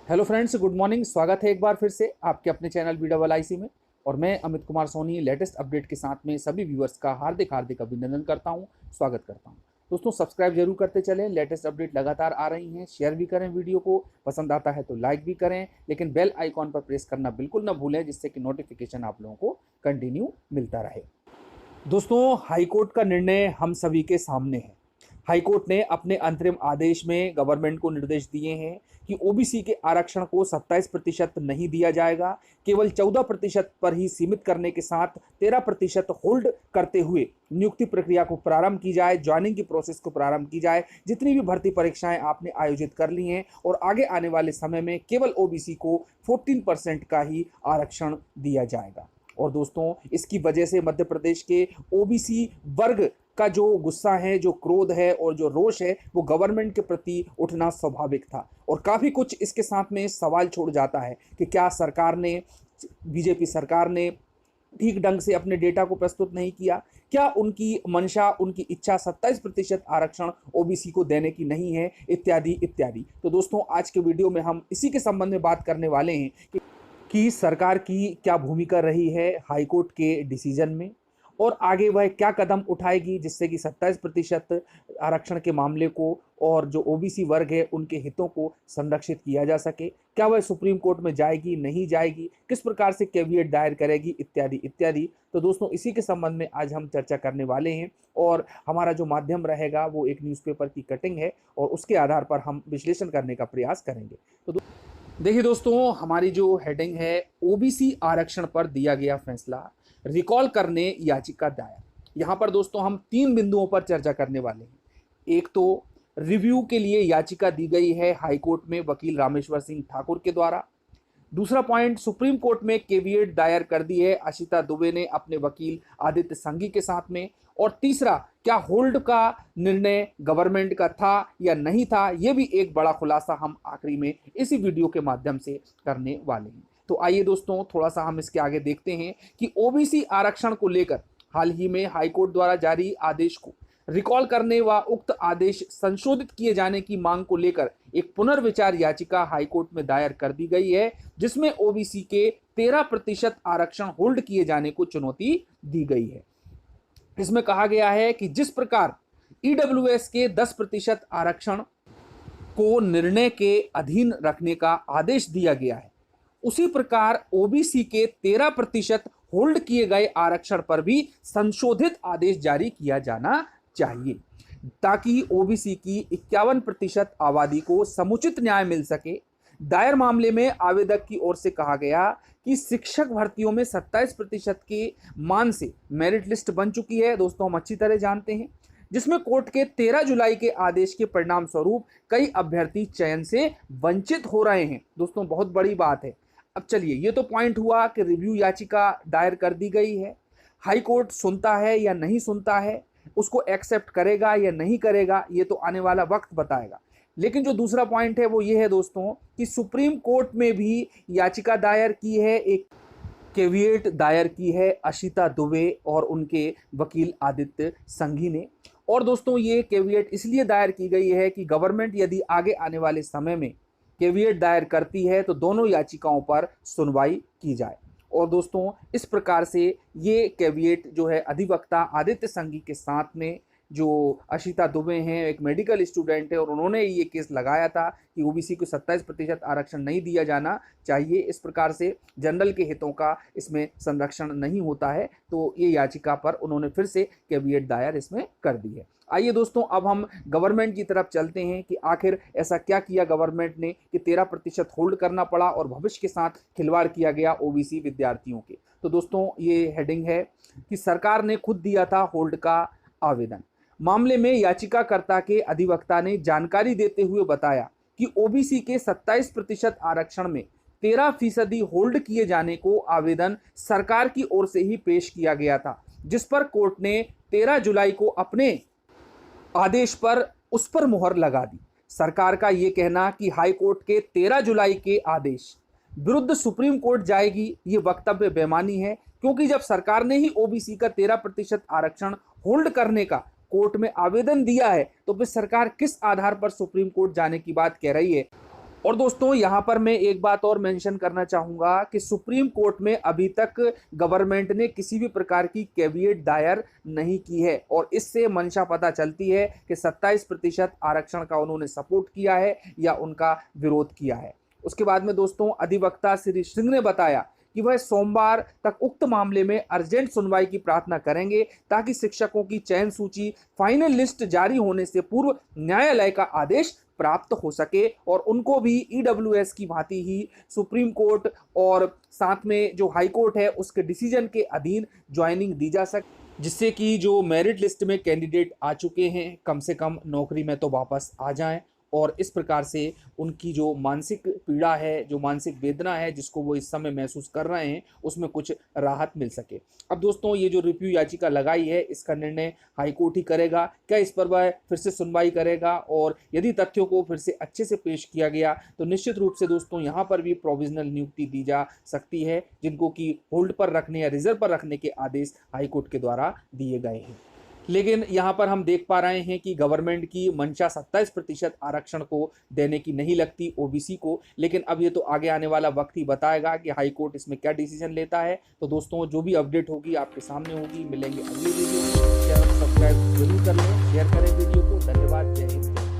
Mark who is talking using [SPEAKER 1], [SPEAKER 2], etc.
[SPEAKER 1] Hello friends, good morning. स्वागत है एक बार फिर से आपके अपने चैनल BIIC में। और मैं अमित कुमार सोनी लेटेस्ट अपडेट के साथ में सभी व्यूअर्स का हार्दिक हार्दिक अभिनंदन करता हूं, स्वागत करता हूं। दोस्तों, सब्सक्राइब जरूर करते चलें। लेटेस्ट अपडेट लगातार आ रही हैं। शेयर भी करें वीडियो को, पसंद आता है तो लाइक भी करें, लेकिन बेल आइकॉन पर प्रेस करना बिल्कुल ना भूलें, जिससे कि नोटिफिकेशन आप लोगों को कंटिन्यू मिलता रहे। दोस्तों, हाईकोर्ट का निर्णय हम सभी के सामने है। हाईकोर्ट ने अपने अंतरिम आदेश में गवर्नमेंट को निर्देश दिए हैं कि ओबीसी के आरक्षण को 27% नहीं दिया जाएगा, केवल 14% पर ही सीमित करने के साथ 13% होल्ड करते हुए नियुक्ति प्रक्रिया को प्रारंभ की जाए, ज्वाइनिंग की प्रोसेस को प्रारंभ की जाए। जितनी भी भर्ती परीक्षाएं आपने आयोजित कर ली हैं और आगे आने वाले समय में केवल ओबीसी को 14% का ही आरक्षण दिया जाएगा। और दोस्तों, इसकी वजह से मध्य प्रदेश के ओबीसी वर्ग का जो गुस्सा है, जो क्रोध है और जो रोष है, वो गवर्नमेंट के प्रति उठना स्वाभाविक था। और काफ़ी कुछ इसके साथ में सवाल छोड़ जाता है कि क्या सरकार ने, बीजेपी सरकार ने ठीक ढंग से अपने डेटा को प्रस्तुत नहीं किया? क्या उनकी मंशा, उनकी इच्छा 27% आरक्षण ओबीसी को देने की नहीं है? इत्यादि इत्यादि। तो दोस्तों, आज के वीडियो में हम इसी के संबंध में बात करने वाले हैं कि सरकार की क्या भूमिका रही है हाईकोर्ट के डिसीजन में, और आगे वह क्या कदम उठाएगी जिससे कि 27% आरक्षण के मामले को और जो ओबीसी वर्ग है उनके हितों को संरक्षित किया जा सके। क्या वह सुप्रीम कोर्ट में जाएगी, नहीं जाएगी, किस प्रकार से कैविएट दायर करेगी, इत्यादि इत्यादि। तो दोस्तों, इसी के संबंध में आज हम चर्चा करने वाले हैं। और हमारा जो माध्यम रहेगा वो एक न्यूज़पेपर की कटिंग है और उसके आधार पर हम विश्लेषण करने का प्रयास करेंगे। तो देखिए दोस्तों, हमारी जो हेडिंग है, ओबीसी आरक्षण पर दिया गया फैसला, रिकॉल करने याचिका दायर। यहाँ पर दोस्तों हम 3 बिंदुओं पर चर्चा करने वाले हैं। एक तो रिव्यू के लिए याचिका दी गई है हाईकोर्ट में वकील रामेश्वर सिंह ठाकुर के द्वारा। दूसरा पॉइंट, सुप्रीम कोर्ट में केविएट दायर कर दी है आशिता दुबे ने अपने वकील आदित्य संघी के साथ में। और तीसरा, क्या होल्ड का निर्णय गवर्नमेंट का था या नहीं था, यह भी एक बड़ा खुलासा हम आखिरी में इसी वीडियो के माध्यम से करने वाले हैं। तो आइए दोस्तों, थोड़ा सा हम इसके आगे देखते हैं कि ओबीसी आरक्षण को लेकर हाल ही में हाईकोर्ट द्वारा जारी आदेश को रिकॉल करने व उक्त आदेश संशोधित किए जाने की मांग को लेकर एक पुनर्विचार याचिका हाईकोर्ट में दायर कर दी गई है, जिसमें ओबीसी के 13% आरक्षण होल्ड किए जाने को चुनौती दी गई है। इसमें कहा गया है कि जिस प्रकार ईडब्ल्यूएस के 10% आरक्षण को निर्णय के अधीन रखने का आदेश दिया गया है, उसी प्रकार ओबीसी के 13% होल्ड किए गए आरक्षण पर भी संशोधित आदेश जारी किया जाना चाहिए, ताकि ओबीसी की 51% आबादी को समुचित न्याय मिल सके। दायर मामले में आवेदक की ओर से कहा गया कि शिक्षक भर्तियों में 27% के मान से मेरिट लिस्ट बन चुकी है, दोस्तों हम अच्छी तरह जानते हैं, जिसमें कोर्ट के 13 जुलाई के आदेश के परिणाम स्वरूप कई अभ्यर्थी चयन से वंचित हो रहे हैं। दोस्तों, बहुत बड़ी बात है। अब चलिए, ये तो पॉइंट हुआ कि रिव्यू याचिका दायर कर दी गई है। हाई कोर्ट सुनता है या नहीं सुनता है, उसको एक्सेप्ट करेगा या नहीं करेगा, ये तो आने वाला वक्त बताएगा। लेकिन जो दूसरा पॉइंट है वो ये है दोस्तों कि सुप्रीम कोर्ट में भी याचिका दायर की है, एक कैविएट दायर की है आशिता दुबे और उनके वकील आदित्य संघी ने। और दोस्तों, ये कैविएट इसलिए दायर की गई है कि गवर्नमेंट यदि आगे आने वाले समय में कैविएट दायर करती है तो दोनों याचिकाओं पर सुनवाई की जाए। और दोस्तों, इस प्रकार से ये कैविएट जो है अधिवक्ता आदित्य संघी के साथ में जो आशिता दुबे हैं, एक मेडिकल स्टूडेंट है और उन्होंने ये केस लगाया था कि ओबीसी को 27% आरक्षण नहीं दिया जाना चाहिए, इस प्रकार से जनरल के हितों का इसमें संरक्षण नहीं होता है। तो ये याचिका पर उन्होंने फिर से कैविएट दायर इसमें कर दी है। आइए दोस्तों, अब हम गवर्नमेंट की तरफ चलते हैं कि आखिर ऐसा क्या किया गवर्नमेंट ने कि 13% होल्ड करना पड़ा और भविष्य के साथ खिलवाड़ किया गया ओबीसी विद्यार्थियों के। तो दोस्तों, ये हेडिंग है कि सरकार ने खुद दिया था होल्ड का आवेदन। मामले में याचिकाकर्ता के अधिवक्ता ने जानकारी देते हुए बताया कि ओबीसी के 27% आरक्षण में 13% होल्ड किए जाने को आवेदन सरकार की ओर से ही पेश किया गया था, जिस पर कोर्ट ने 13 जुलाई को अपने आदेश पर उस पर मुहर लगा दी। सरकार का यह कहना कि हाई कोर्ट के 13 जुलाई के आदेश विरुद्ध सुप्रीम कोर्ट जाएगी, ये वक्तव्य बेमानी है, क्योंकि जब सरकार ने ही ओबीसी का 13% आरक्षण होल्ड करने का कोर्ट में आवेदन दिया है तो फिर सरकार किस आधार पर सुप्रीम कोर्ट जाने की बात कह रही है? और दोस्तों यहाँ पर मैं एक बात और मेंशन करना चाहूँगा कि सुप्रीम कोर्ट में अभी तक गवर्नमेंट ने किसी भी प्रकार की कैविएट दायर नहीं की है और इससे मंशा पता चलती है कि 27% आरक्षण का उन्होंने सपोर्ट किया है या उनका विरोध किया है। उसके बाद में दोस्तों अधिवक्ता श्री सिंह ने बताया कि वह सोमवार तक उक्त मामले में अर्जेंट सुनवाई की प्रार्थना करेंगे ताकि शिक्षकों की चयन सूची फाइनल लिस्ट जारी होने से पूर्व न्यायालय का आदेश प्राप्त हो सके और उनको भी ईडब्ल्यूएस की भांति ही सुप्रीम कोर्ट और साथ में जो हाई कोर्ट है उसके डिसीजन के अधीन ज्वाइनिंग दी जा सके, जिससे कि जो मेरिट लिस्ट में कैंडिडेट आ चुके हैं कम से कम नौकरी में तो वापस आ जाएं और इस प्रकार से उनकी जो मानसिक पीड़ा है, जो मानसिक वेदना है जिसको वो इस समय महसूस कर रहे हैं, उसमें कुछ राहत मिल सके। अब दोस्तों ये जो रिव्यू याचिका लगाई है इसका निर्णय हाई कोर्ट ही करेगा। क्या इस पर वह फिर से सुनवाई करेगा और यदि तथ्यों को फिर से अच्छे से पेश किया गया तो निश्चित रूप से दोस्तों यहाँ पर भी प्रोविजनल नियुक्ति दी जा सकती है, जिनको कि होल्ड पर रखने या रिजर्व पर रखने के आदेश हाई कोर्ट के द्वारा दिए गए हैं। लेकिन यहाँ पर हम देख पा रहे हैं कि गवर्नमेंट की मंशा 27% आरक्षण को देने की नहीं लगती ओबीसी को, लेकिन अब ये तो आगे आने वाला वक्त ही बताएगा कि हाई कोर्ट इसमें क्या डिसीजन लेता है। तो दोस्तों जो भी अपडेट होगी आपके सामने होगी। मिलेंगे अगली वीडियो में। चैनल को सब्सक्राइब जरूर कर लें, शेयर करें वीडियो को। धन्यवाद। जय हिंद।